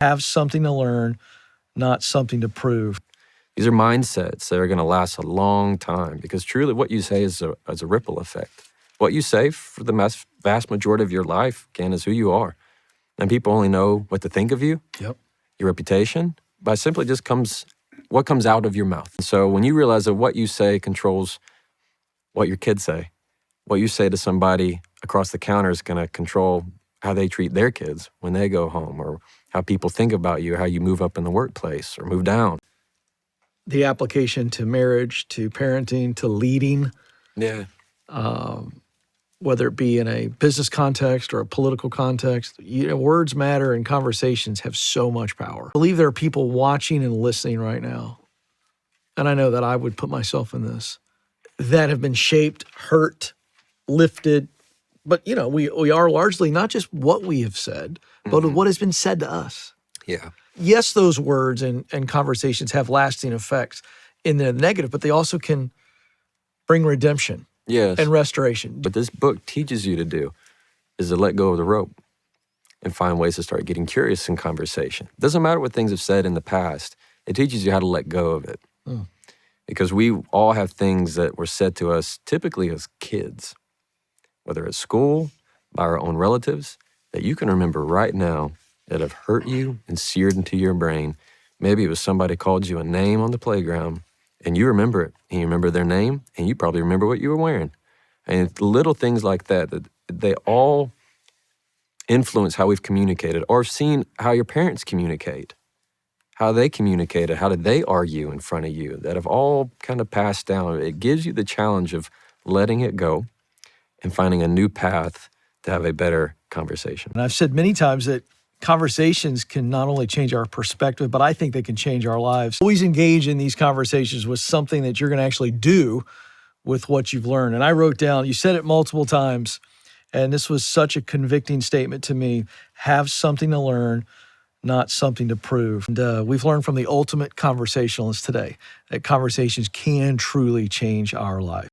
Have something to learn, not something to prove. These are mindsets that are going to last a long time because truly what you say is a ripple effect. What you say for the vast majority of your life, Ken, is who you are. And people only know what to think of you, Yep. your reputation, by simply just what comes out of your mouth. And so when you realize that what you say controls what your kids say, what you say to somebody across the counter is going to control how they treat their kids when they go home, or how people think about you, how you move up in the workplace or move down. The application to marriage, to parenting, to leading, Yeah. whether it be in a business context or a political context, words matter and conversations have so much power. I believe there are people watching and listening right now, and I know that I would put myself in this, that have been shaped, hurt, lifted. But, we are largely not just what we have said, but what has been said to us. Yeah. Yes, those words and conversations have lasting effects in the negative, but they also can bring redemption Yes. and restoration. What this book teaches you to do is to let go of the rope and find ways to start getting curious in conversation. It doesn't matter what things have said in the past. It teaches you how to let go of it. Because we all have things that were said to us typically as kids, whether at school, by our own relatives, that you can remember right now that have hurt you and seared into your brain. Maybe it was somebody called you a name on the playground, and you remember it, and you remember their name, and you probably remember what you were wearing. And little things like that they all influence how we've communicated, or seen how your parents communicate, how they communicated, how did they argue in front of you, that have all kind of passed down. It gives you the challenge of letting it go and finding a new path to have a better conversation. And I've said many times that conversations can not only change our perspective, but I think they can change our lives. Always engage in these conversations with something that you're going to actually do with what you've learned. And I wrote down, you said it multiple times, and this was such a convicting statement to me: have something to learn, not something to prove. And we've learned from the ultimate conversationalist today that conversations can truly change our life.